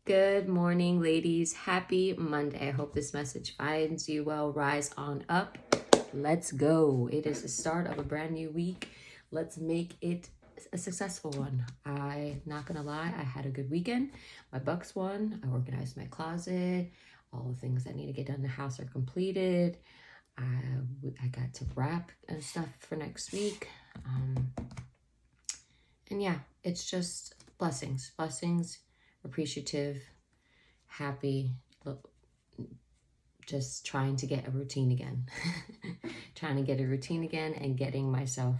Good morning, ladies. Happy Monday. I hope this message finds you well. Rise on up. Let's go. It is the start of a brand new week. Let's make it a successful one. I'm not going to lie. I had a good weekend. My Bucks won. I organized my closet. All the things that need to get done in the house are completed. I got to wrap and stuff for next week. And yeah, it's just blessings, appreciative, happy, just trying to get a routine again. And getting myself,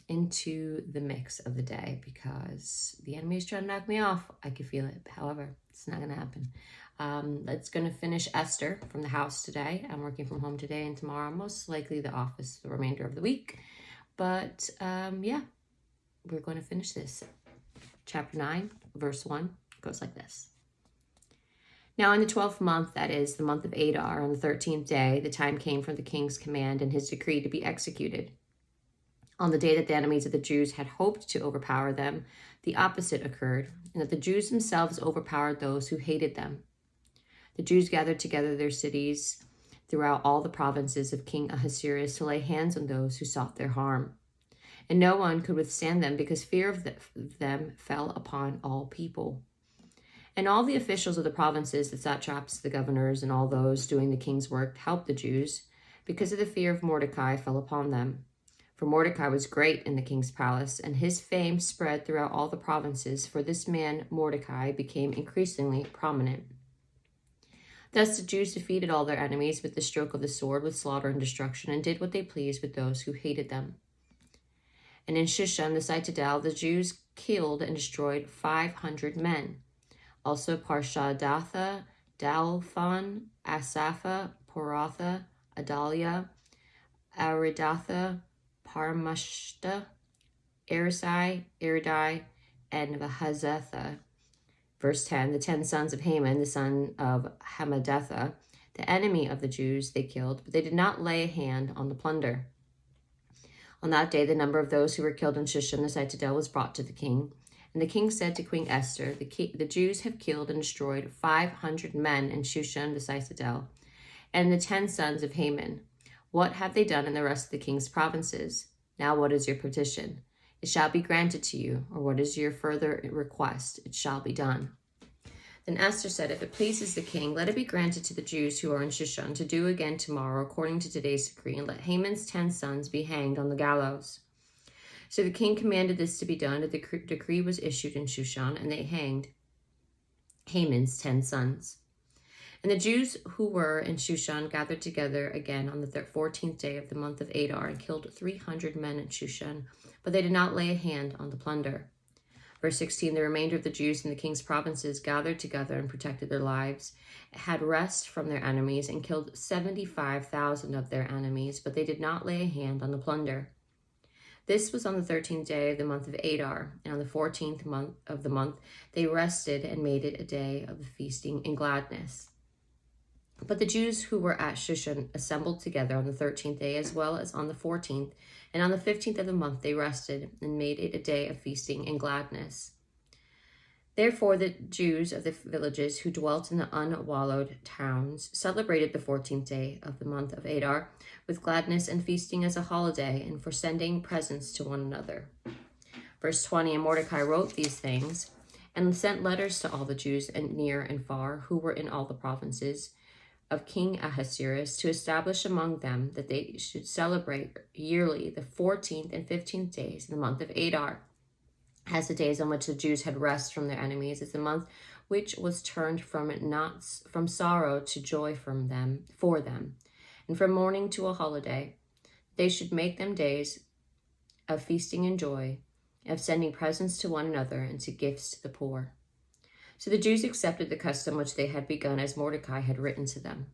into the mix of the day because the enemy is trying to knock me off. I can feel it. However, it's not going to happen. It's going to finish Esther from the house today. I'm working from home today and tomorrow, most likely the office the remainder of the week. But yeah, we're going to finish this. Chapter 9, verse 1 goes like this. Now in the 12th month, that is the month of Adar, on the 13th day, the time came for the king's command and his decree to be executed. On the day that the enemies of the Jews had hoped to overpower them, the opposite occurred, and that the Jews themselves overpowered those who hated them. The Jews gathered together their cities throughout all the provinces of King Xerxes to lay hands on those who sought their harm. And no one could withstand them because fear of them fell upon all people. And all the officials of the provinces, the satraps, the governors, and all those doing the king's work helped the Jews because of the fear of Mordecai fell upon them. For Mordecai was great in the king's palace, and his fame spread throughout all the provinces, for this man, Mordecai, became increasingly prominent. Thus the Jews defeated all their enemies with the stroke of the sword, with slaughter and destruction, and did what they pleased with those who hated them. And in Shushan, the citadel, the Jews killed and destroyed 500 men. Also Parshadatha, Dalphon, Asapha, Poratha, Adalia, Aridatha, Parmashta, Erisai, Eridai, and Vahazetha. Verse 10, the 10 sons of Haman, the son of Hammedatha, the enemy of the Jews, they killed, but they did not lay a hand on the plunder. On that day, the number of those who were killed in Shushan, the citadel, was brought to the king. And the king said to Queen Esther, the Jews have killed and destroyed 500 men in Shushan, the citadel, and the 10 sons of Haman. What have they done in the rest of the king's provinces? Now what is your petition? It shall be granted to you. Or what is your further request? It shall be done. Then Esther said, if it pleases the king, let it be granted to the Jews who are in Shushan to do again tomorrow according to today's decree, and let Haman's 10 sons be hanged on the gallows. So the king commanded this to be done, and the decree was issued in Shushan, and they hanged Haman's 10 sons. And the Jews who were in Shushan gathered together again on the 14th day of the month of Adar and killed 300 men in Shushan, but they did not lay a hand on the plunder. Verse 16, the remainder of the Jews in the king's provinces gathered together and protected their lives, had rest from their enemies, and killed 75,000 of their enemies, but they did not lay a hand on the plunder. This was on the 13th day of the month of Adar, and on the 14th month of the month they rested and made it a day of feasting and gladness. But the Jews who were at Shushan assembled together on the 13th day as well as on the 14th, and on the 15th of the month they rested and made it a day of feasting and gladness. Therefore the Jews of the villages who dwelt in the unwallowed towns celebrated the 14th day of the month of Adar with gladness and feasting as a holiday, and for sending presents to one another. Verse 20, and Mordecai wrote these things and sent letters to all the Jews near and far who were in all the provinces of King Ahasuerus to establish among them that they should celebrate yearly the 14th and 15th days in the month of Adar, as the days on which the Jews had rest from their enemies, is the month which was turned from sorrow to joy for them, and from mourning to a holiday. They should make them days of feasting and joy, of sending presents to one another and to gifts to the poor. So the Jews accepted the custom which they had begun as Mordecai had written to them.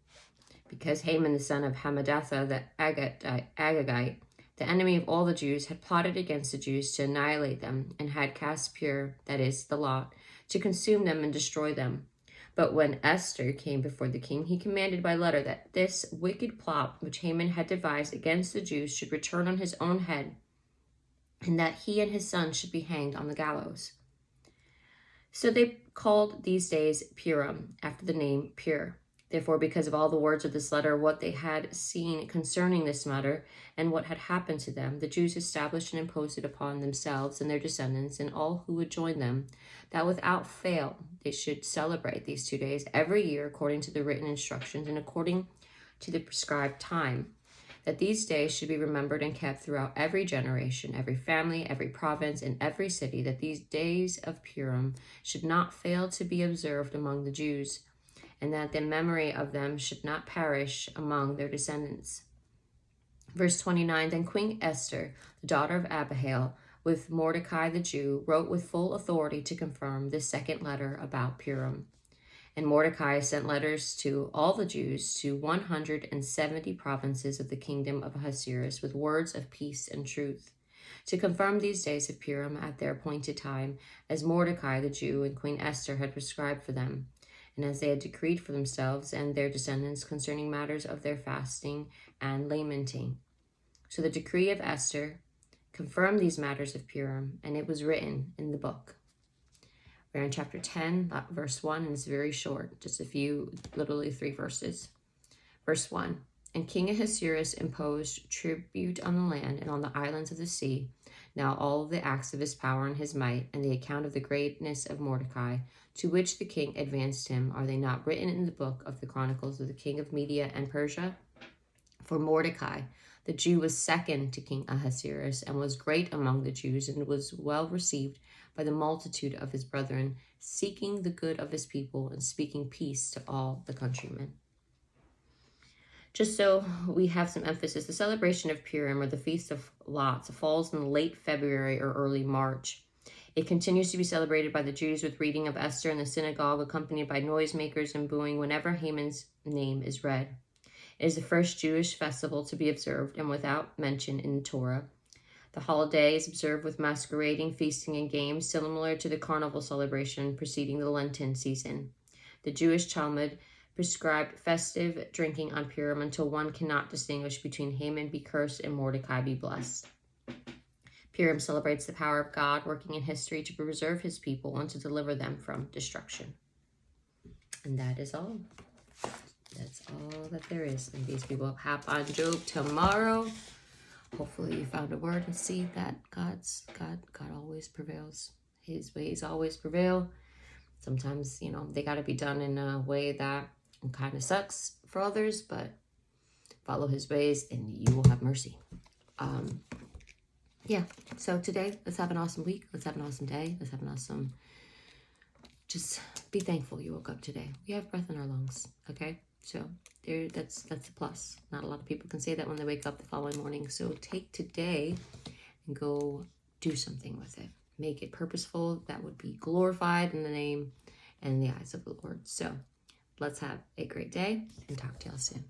Because Haman, the son of Hammedatha, the Agagite, the enemy of all the Jews, had plotted against the Jews to annihilate them, and had cast pur, that is, the lot, to consume them and destroy them. But when Esther came before the king, he commanded by letter that this wicked plot which Haman had devised against the Jews should return on his own head, and that he and his son should be hanged on the gallows. So they called these days Purim, after the name pure. Therefore, because of all the words of this letter, what they had seen concerning this matter, and what had happened to them, the Jews established and imposed it upon themselves and their descendants and all who would join them, that without fail they should celebrate these 2 days every year according to the written instructions and according to the prescribed time, that these days should be remembered and kept throughout every generation, every family, every province, and every city, that these days of Purim should not fail to be observed among the Jews, and that the memory of them should not perish among their descendants. Verse 29, then Queen Esther, the daughter of Abihail, with Mordecai the Jew, wrote with full authority to confirm this second letter about Purim. And Mordecai sent letters to all the Jews to 170 provinces of the kingdom of Ahasuerus with words of peace and truth, to confirm these days of Purim at their appointed time, as Mordecai the Jew and Queen Esther had prescribed for them, and as they had decreed for themselves and their descendants concerning matters of their fasting and lamenting. So the decree of Esther confirmed these matters of Purim, and it was written in the book. We're in chapter 10, verse 1, and it's very short, just a few, literally 3 verses. Verse 1, and King Xerxes imposed tribute on the land and on the islands of the sea. Now all the acts of his power and his might, and the account of the greatness of Mordecai, to which the king advanced him, are they not written in the book of the chronicles of the king of Media and Persia? For Mordecai, the Jew, was second to King Ahasuerus, and was great among the Jews, and was well received by the multitude of his brethren, seeking the good of his people and speaking peace to all the countrymen. Just so we have some emphasis, the celebration of Purim, or the Feast of Lots, falls in late February or early March. It continues to be celebrated by the Jews with reading of Esther in the synagogue, accompanied by noisemakers and booing whenever Haman's name is read. It is the first Jewish festival to be observed and without mention in the Torah. The holiday is observed with masquerading, feasting, and games, similar to the carnival celebration preceding the Lenten season. The Jewish Talmud prescribed festive drinking on Purim until one cannot distinguish between Haman be cursed and Mordecai be blessed. Purim celebrates the power of God working in history to preserve his people and to deliver them from destruction. And that is all. That's all that there is. And these people hop on Job tomorrow. Hopefully you found a word and see that God always prevails. His ways always prevail. Sometimes, they got to be done in a way that kind of sucks for others, but follow his ways and you will have mercy. Yeah, so today, let's have an awesome week. Let's have an awesome day. Let's have an awesome, just be thankful you woke up today. We have breath in our lungs, okay? So that's a plus. Not a lot of people can say that when they wake up the following morning. So take today and go do something with it. Make it purposeful. That would be glorified in the name and the eyes of the Lord. So let's have a great day and talk to y'all soon.